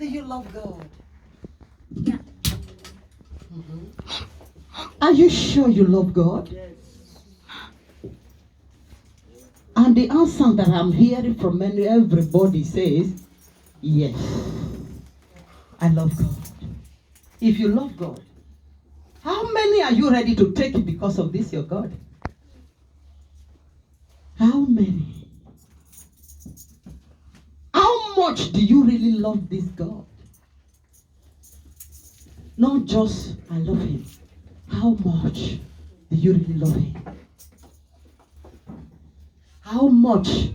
Do you love God? Yeah. Are you sure you love God? Yes. And the answer that I'm hearing from everybody says, yes, I love God. If you love God, how many are you ready to take because of this, your God? How many? How much do you really love this God? Not just, I love him. How much do you really love him? How much?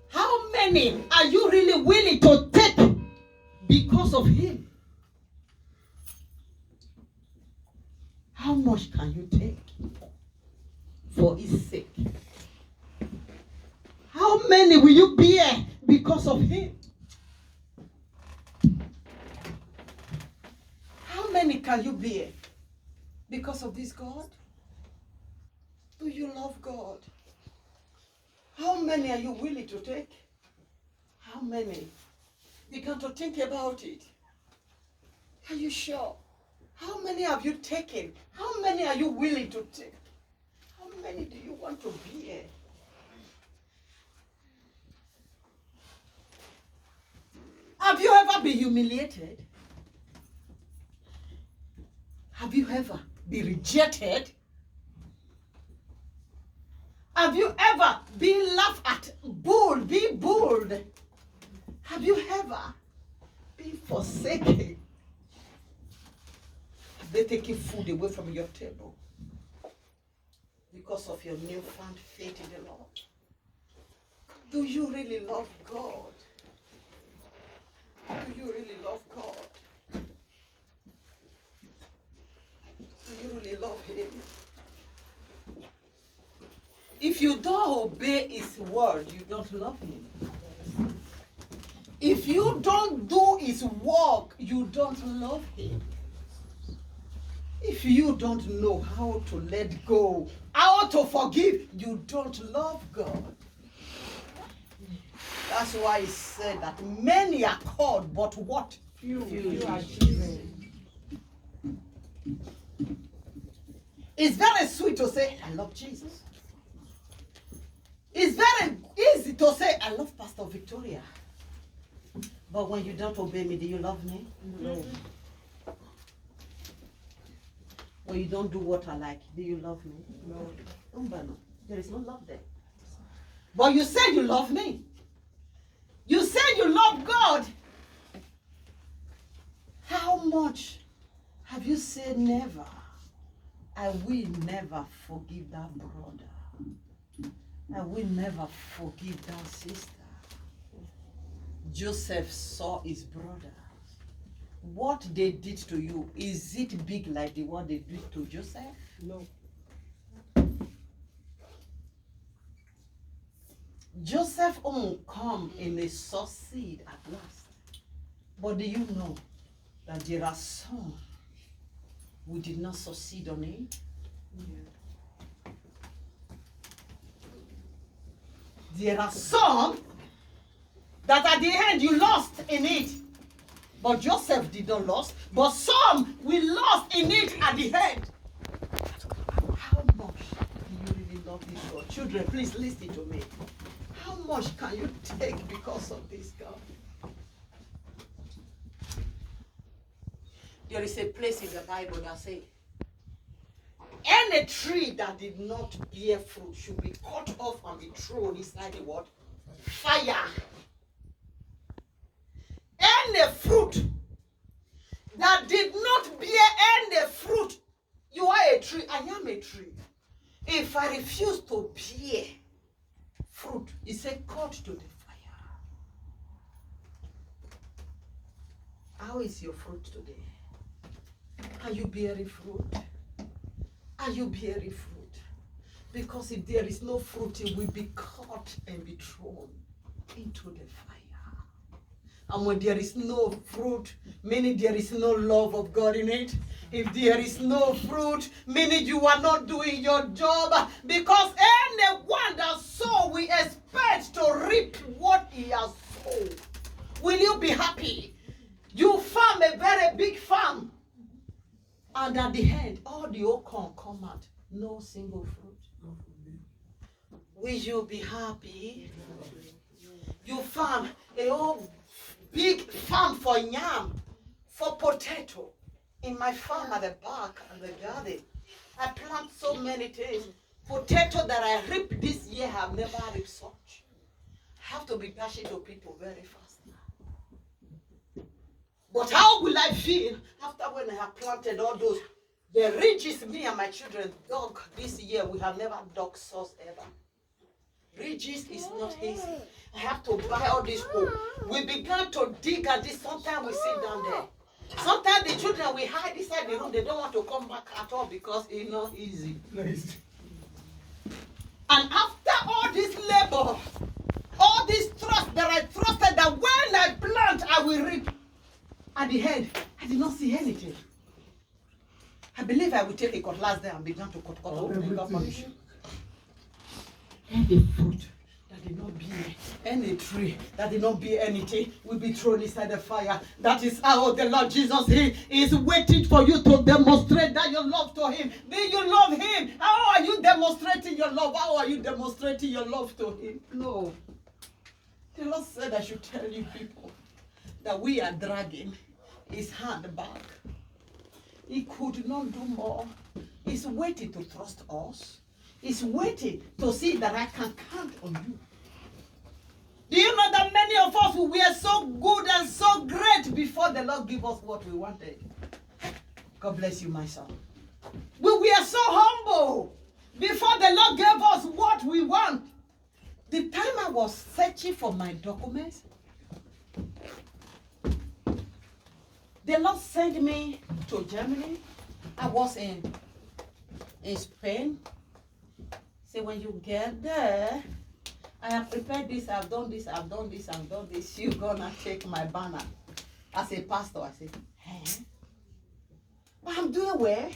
How many are you really willing to take because of him? How much can you take for his sake? How many will you bear because of him? How many can you bear because of this God? Do you love God? How many are you willing to take? How many? Begin to think about it. Are you sure? How many have you taken? How many are you willing to take? How many do you want to bear? Have you ever been humiliated? Have you ever been rejected? Have you ever been laughed at? Bold, be bold. Have you ever been forsaken? Have they taken food away from your table because of your newfound faith in the Lord? Do you really love God? Do you really love God? Do you really love him? If you don't obey his word, you don't love him. If you don't do his work, you don't love him. If you don't know how to let go, how to forgive, you don't love God. That's why he said that many are called, but what? Few are chosen. It's very sweet to say, I love Jesus. It's very easy to say, I love Pastor Victoria. But when you don't obey me, do you love me? No. When you don't do what I like, do you love me? No. There is no love there. But you said you love me. You said you love God. How much have you said never? I will never forgive that brother. I will never forgive that sister. Joseph saw his brother. What they did to you, is it big like the one they did to Joseph? No. Joseph won't come in a succeed at last. But do you know that there are some who did not succeed on it? Yeah. There are some that at the end you lost in it. But Joseph did not lose. But some we lost in it at the end. How much do you really love this God? Children, please listen to me. How much can you take because of this God? There is a place in the Bible that says, any tree that did not bear fruit should be cut off and be thrown inside the what? Fire. Any fruit that did not bear any fruit, you are a tree. I am a tree. If I refuse to bear fruit, he said, cut to the fire. How is your fruit today? Are you bearing fruit? Are you bearing fruit? Because if there is no fruit, it will be cut and be thrown into the fire. And when there is no fruit, meaning there is no love of God in it. If there is no fruit, meaning you are not doing your job. Because anyone that sows, we expect to reap what he has sown. Will you be happy? You farm a very big farm. And at the end, all the old corn come out. No single fruit. Will you be happy? You farm a whole big farm for yam, for potato. In my farm at the back of the garden, I plant so many things. Potato that I reap this year have never reaped such. I have to be dashing to people very fast now. But how will I feel after when I have planted all those? The ridges me and my children dug this year, we have never dug sauce ever. Ridges is not easy. I have to buy all this food. We began to dig at this. Sometimes we sit down there. Sometimes the children we hide inside the room. They don't want to come back at all because it's not easy. Nice. And after all this labor, all this trust that I trusted that when I plant, I will reap. At the end, I did not see anything. I believe I will take a cutlass there and begin to cut off the any fruit that did not bear, any tree that did not bear anything will be thrown inside the fire. That is how the Lord Jesus is waiting for you to demonstrate that you love to him. Do you love him? How are you demonstrating your love? How are you demonstrating your love to him? No. The Lord said I should tell you people that we are dragging his hand back. He could not do more. He's waiting to trust us. He's waiting to see that I can count on you. Do you know that many of us were so good and so great before the Lord gave us what we wanted? God bless you, my son. We were so humble before the Lord gave us what we want. The time I was searching for my documents, the Lord sent me to Germany. I was in Spain. So when you get there, I have prepared this, I've done this, I've done this, I've done this. You're gonna take my banner. As a pastor, I said, hey, but I'm doing well.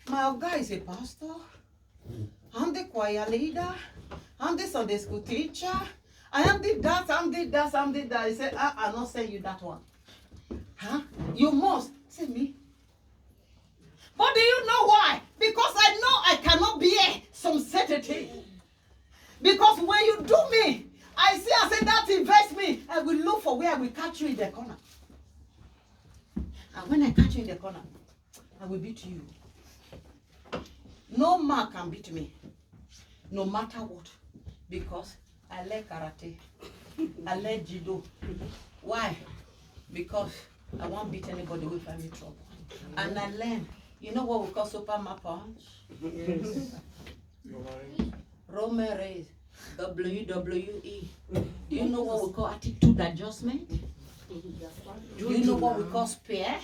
My guy is a pastor. I'm the choir leader. I'm the Sunday school teacher. I am the that, I'm the that, I'm the that. He said, I'll not send you that one. Huh? You must. Say me. But do you know why? Because I know I cannot bear some certainty. Because when you do me, I say that invest me. I will look for where I will catch you in the corner. And when I catch you in the corner, I will beat you. No man can beat me. No matter what. Because I like karate. I like judo. Why? Because I won't beat anybody who find me trouble. And I learn. You know what we call Superman punch? Yes. Roman race. WWE. Do you know what we call attitude adjustment? Do you know what we call spear?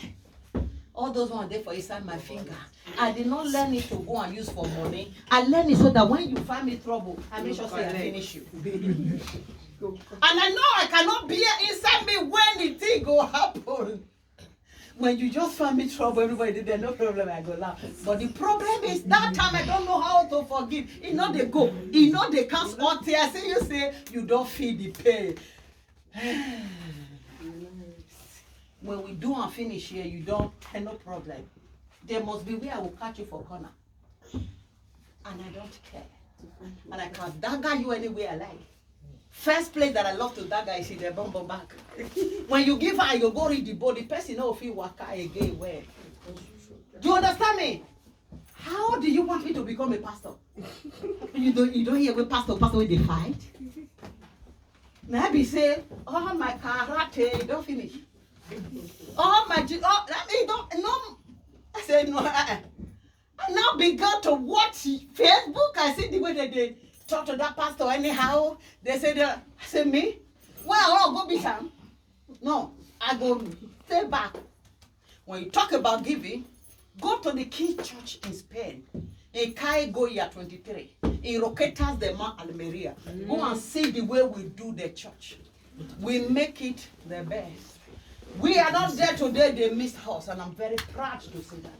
All those ones there for inside my finger. I did not learn it to go and use for money. I learned it so that when you find me trouble, I make sure say I finish you. And I know I cannot be inside me when the thing go happen. When you just find me trouble, everybody did there, no problem, I go laugh. But the problem is that time I don't know how to forgive. You know they go, you know they can't until I say you say you don't feel the pain. When we do and finish here, you don't have no problem. There must be where I will catch you for corner. And I don't care. And I can dagger you anywhere I like. First place that I love to dagger is in the bum back. When you give her, you go read the body, the person know if you walk again where. Do you understand me? How do you want me to become a pastor? You don't hear when pastor when they fight? Maybe say, oh my karate, don't finish. Oh my, I mean, don't, no. I said, no. I now began to watch Facebook. I see the way that they talk to that pastor anyhow. They said, I said, me? Well, I'll go beat him. No, I go stay back. When you talk about giving, go to the King Church in Spain, in Calle Goya 23, in Roquetas de Mar Almeria. Go and see the way we do the church. We make it the best. We are not there today, they missed us, and I'm very proud to say that.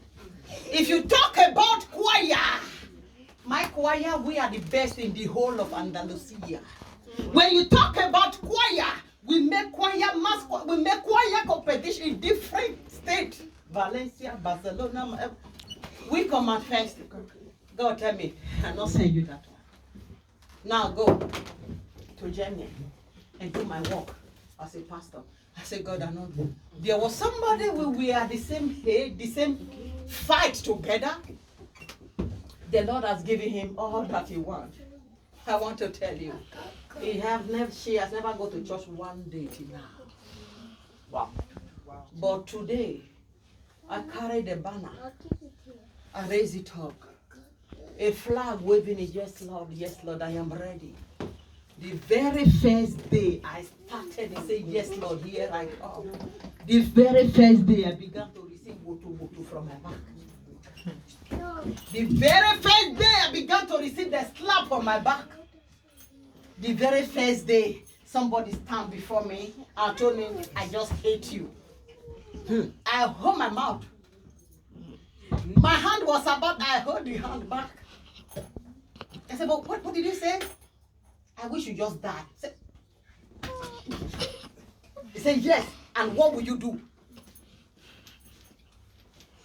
If you talk about choir, my choir, we are the best in the whole of Andalusia. When you talk about choir, we make choir competition. Valencia, Barcelona. We come at first. God tell me, I'm not saying you that one. Now go to Germany and do my work as a pastor. I said, God, I know. There was somebody we are the same age, the same fight together. The Lord has given him all that he wants. I want to tell you, she has never gone to church one day till now. Wow. But today, I carry the banner. I raise it up. A flag waving it, yes, Lord, I am ready. The very first day I started to say, yes, Lord, here I come. The very first day I began to receive woto from my back. The very first day I began to receive the slap on my back. The very first day somebody stand before me and told me, I just hate you. I hold my mouth. My hand was about, I hold the hand back. I said, but what did you say? I wish you just died. He said, yes, and what will you do?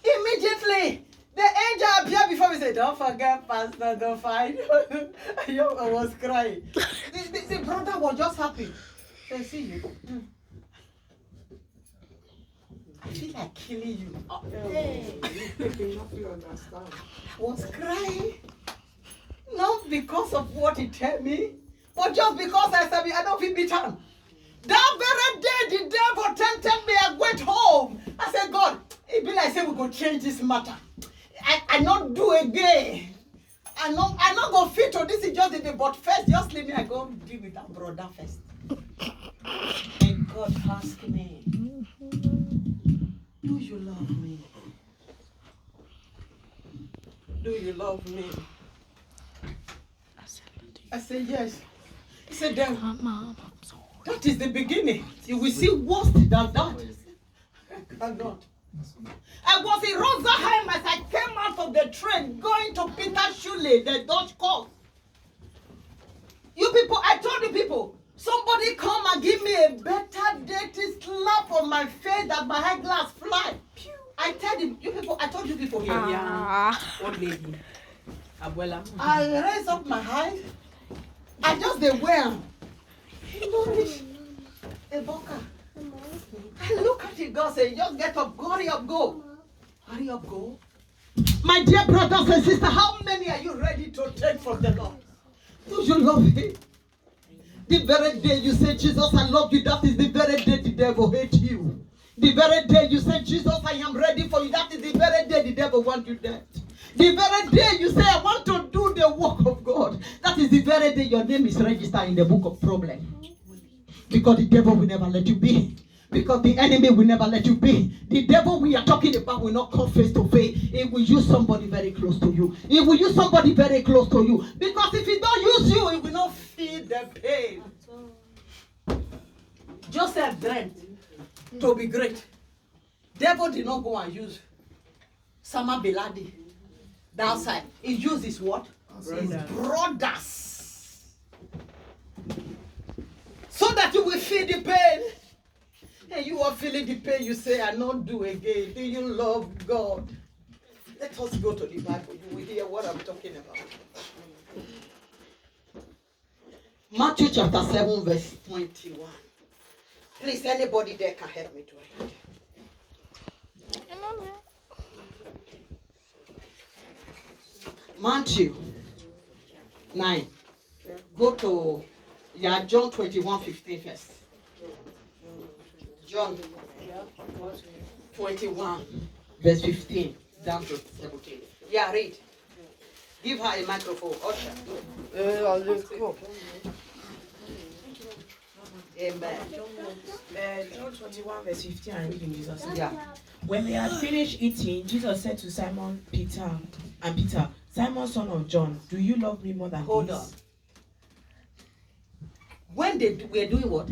Immediately, the angel appeared before me and said, don't forget, Pastor, don't fight. I was crying. The brother was just happy. Say, see you. I feel like killing you. Hey. I was crying. Not because of what he told me, but just because I said, I don't feel beaten. That very day, the devil tempted me. I went home. I said, God, it be like say we go change this matter. I not do again. I not go fit to this. Is just the day, but first, just let me. I go deal with that brother first. And God asked me, do you love me? Do you love me? I said, yes. He said, then, that is the beginning. You will see worse than that. I cannot. I was in Rosenheim as I came out of the train going to Peter Schule, the Dutch course. You people, I told the people, somebody come and give me a better dirty slap on my face that my eyeglass fly. I tell you people, I told you people here. Old lady. Abuela. I raise up my eyes. I just the well. Nourish a boca. I look at it, God say, just get up, hurry up, go. Hurry up, go. My dear brothers and sisters, how many are you ready to take from the Lord? Do you love him? The very day you say, Jesus, I love you, that is the very day the devil hates you. The very day you say, Jesus, I am ready for you, that is the very day the devil wants you dead. The very day you say, I want to do the work of God, that is the very day your name is registered in the book of problem. Because the devil will never let you be. Because the enemy will never let you be. The devil we are talking about will not come face to face. It will use somebody very close to you. It will use somebody very close to you. Because if he don't use you, it will not feel the pain. Joseph dreamt to be great. Devil did not go and use Sama Biladi. The outside. He used his what? His brothers. So that you will feel the pain. And you are feeling the pain, you say, I not do again. Do you love God? Let us go to the Bible. You will hear what I'm talking about. Matthew chapter 7, verse 21. Please, anybody there can help me to read. Matthew 9. Go to John 21:15 first. John 21, verse 15 down to 17. Yeah, read. Give her a microphone, Usher. Amen. John 21, verse 15, I read in Jesus' name. Yeah. When they had finished eating, Jesus said to Simon Peter, Simon, son of John, do you love me more than Hold this? on. When they were doing what?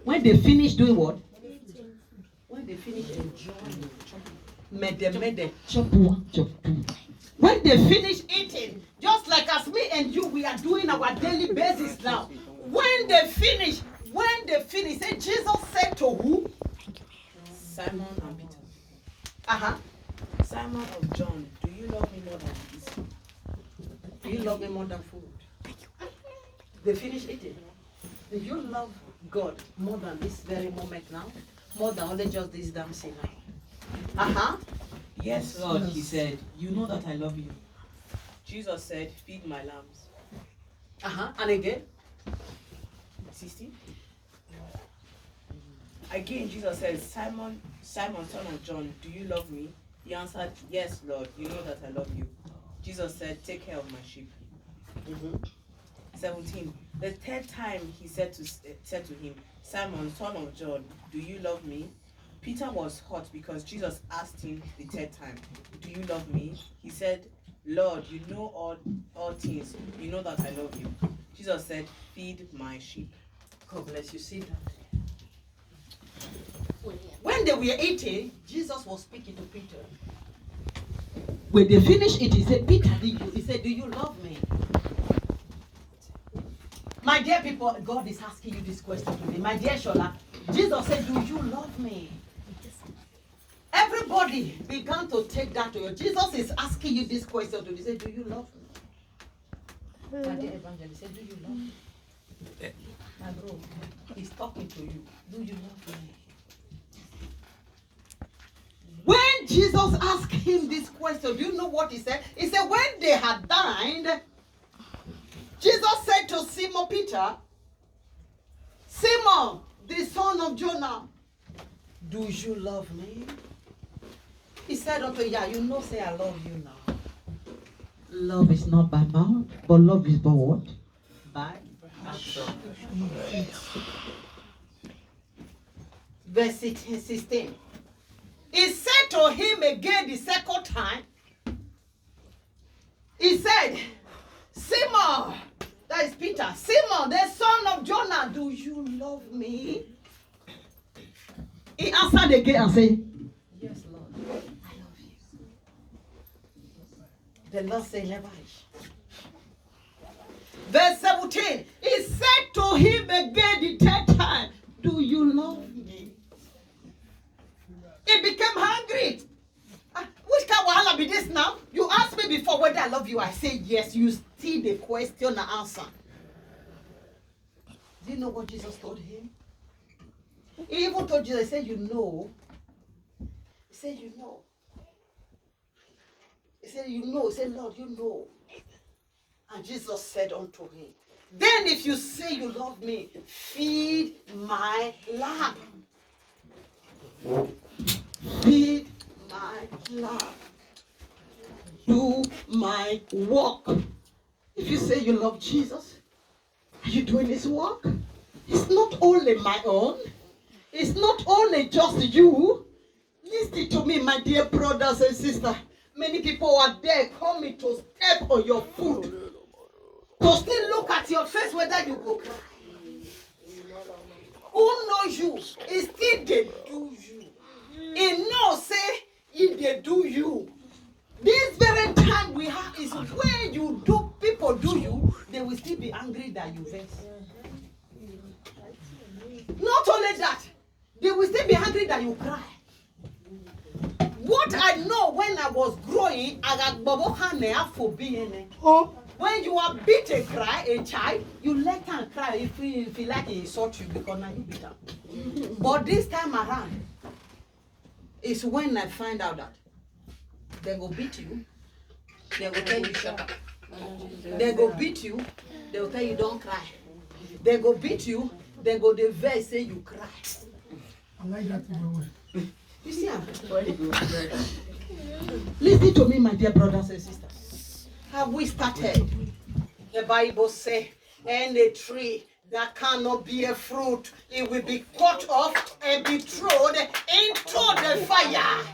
When they finished doing what? When they finished enjoying, when they finish eating, just like as me and you, we are doing our daily basis now. When they finish, say Jesus said to who? Simon and Peter. Uh-huh. Simon of John, do you love me more than this? Do you love me more than food? They finish eating. Do you love God more than this very moment now? More than only just this dancing now? Uh-huh. Yes, Lord, he said, you know that I love you. Jesus said, feed my lambs. Uh-huh. And again? 16. Again, Jesus says, Simon, son of John, do you love me? He answered, yes, Lord, you know that I love you. Jesus said, take care of my sheep. 17. The third time he said to him, Simon, son of John, do you love me? Peter was hot because Jesus asked him the third time, do you love me? He said, Lord, you know all things. You know that I love you. Jesus said, feed my sheep. God bless you. See that? When they were eating, Jesus was speaking to Peter. When they finished eating, he said, Peter, he said, do you love me? My dear people, God is asking you this question today. My dear Shola, Jesus said, do you love me? Everybody began to take that to you. Jesus is asking you this question today. He said, do you love me? My dear evangelist said, do you love me? My bro, he's talking to you. Do you love me? When Jesus asked him this question, do you know what he said? He said, when they had dined, Jesus said to Simon Peter, Simon, the son of Jonah, do you love me? He said unto him, yeah, you know, say I love you now. Love is not by mouth, but love is by what? By action. Verse 16. He said to him again the second time, he said, Simon, that is Peter, Simon, the son of Jonah, do you love me? He answered again and said, yes, Lord, I love you. The Lord said, never. Verse 17, he said to him again the third time, do you love me? He became hungry. Which kind of wahala be this now? You asked me before whether I love you. I say yes. You still the question and answer. Do you know what Jesus told him? He even told Jesus, he said, you know. He said, you know. He said, you know. He said, Lord, you know. And Jesus said unto him, then if you say you love me, feed my lamb. Feed my lamb. Do my work. If you say you love Jesus, are you doing his work? It's not only my own. It's not only just you. Listen to me, my dear brothers and sisters. Many people are there coming to step on your foot. To still look at your face whether you go cry. Who knows you? It's still they do you. He knows, say, if they do you. This very time we have is where you do, people do you, they will still be angry that you vex. Not only that, they will still be angry that you cry. What I know when I was growing, when you are beat a child, you let them cry if you like he insult you because now you beat them. But this time around, is when I find out that they go beat you, they will tell you shut up. They go beat you, they will tell you don't cry. They go beat you, they go the verse say you cry. I like that one. You see how? Listen to me, my dear brothers and sisters. Have we started? The Bible says, and a tree that cannot bear fruit, it will be cut off and be thrown into the fire.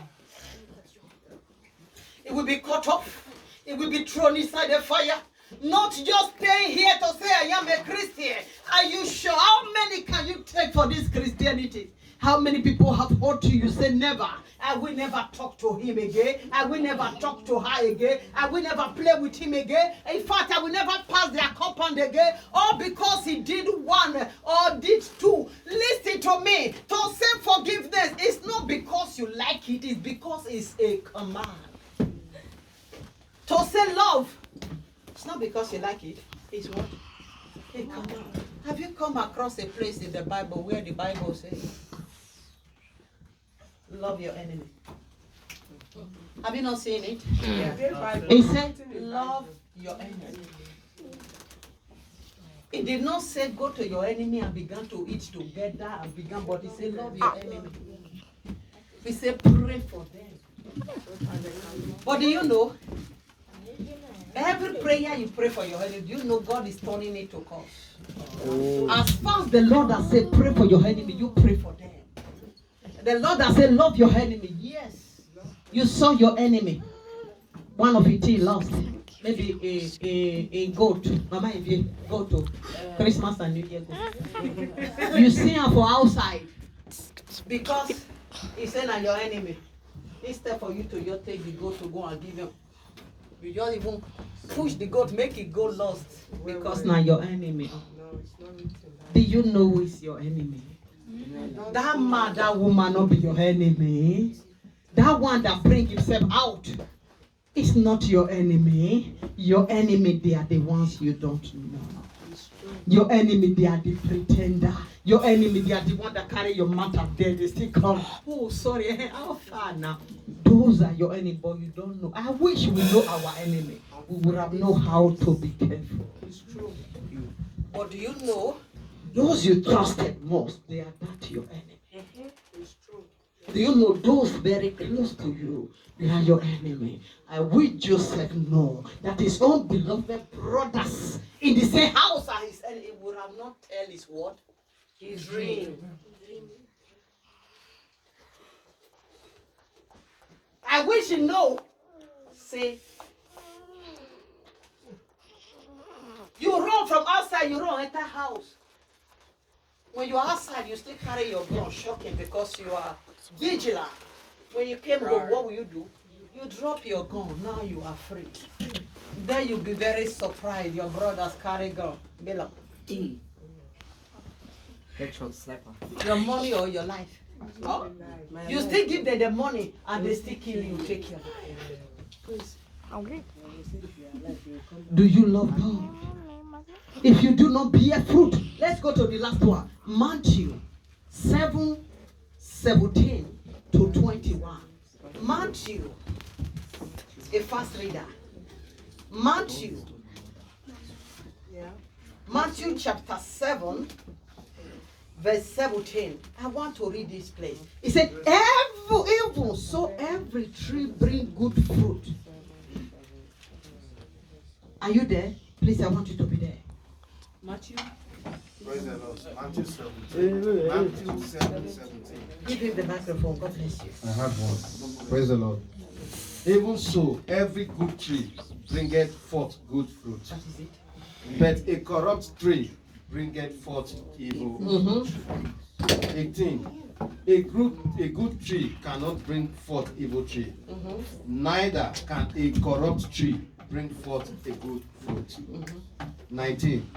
It will be cut off. It will be thrown inside the fire. Not just staying here to say I am a Christian. Are you sure? How many can you take for this Christianity? How many people have hurt you? You say never. I will never talk to him again. I will never talk to her again. I will never play with him again. In fact, I will never pass their compound again. All because he did one or did two. Listen to me. To say forgiveness is not because because you like it, it's because it's a command. To say love, it's not because you like it, it's what? A command. Have you come across a place in the Bible where the Bible says, love your enemy? Have you not seen it? It said, love your enemy. It did not say go to your enemy and begin to eat together and begin, but it said love your enemy. We say pray for them. But do you know, every prayer you pray for your enemy, do you know God is turning it to cause? As far as the Lord has said pray for your enemy, you pray for them. The Lord has said love your enemy. Yes. You saw your enemy. One of it lost. Maybe a goat. Mama, if you go to Christmas and New Year, you see her for outside because he said I'm your enemy. Instead for you to just take the goat to go and give him, you just even push the goat, make it go lost because now your enemy. Do you know who is your enemy? That man, that woman not be your enemy. That one that bring himself out is not your enemy. Your enemy, they are the ones you don't know. Your enemy, they are the pretender. Your enemy, they are the one that carry your matter there. They still come. Oh, sorry, how far now? Those are your enemy, but you don't know. I wish we know our enemy. We would have known how to be careful. It's true. But do you know, those you trusted most, they are not your enemy. It's true. Do you know those very close to you, they are your enemy? I wish Joseph know that his own beloved brothers in the same house are his enemy. He would have not tell his what? His dream. I wish you know. Say, you run from outside, you run enter house. When you're outside, you still carry your gun, shocking because you are vigilant. When you came home, what will you do? You drop your gun. Now you are free. Then you'll be very surprised. Your brothers carry gun. Be like, Headshot slapper. your money or your life. Oh? You still give them the money and they still kill you. Take your life. Okay. Do you love God? If you do not bear fruit, let's go to the last one. Matthew 7:17 to 21. Matthew, a fast reader. Matthew chapter 7, verse 17. I want to read this place. It said, even so every tree bring good fruit. Are you there? Please, I want you to be there. Matthew. Praise the Lord. Matthew 17. Matthew 7:17. Give him the microphone. God bless you. I have one. Praise the Lord. Even so, every good tree bringeth forth good fruit, That is it. but a corrupt tree bringeth forth evil. 18. A good tree cannot bring forth evil tree. Neither can a corrupt tree bring forth a good fruit. 19.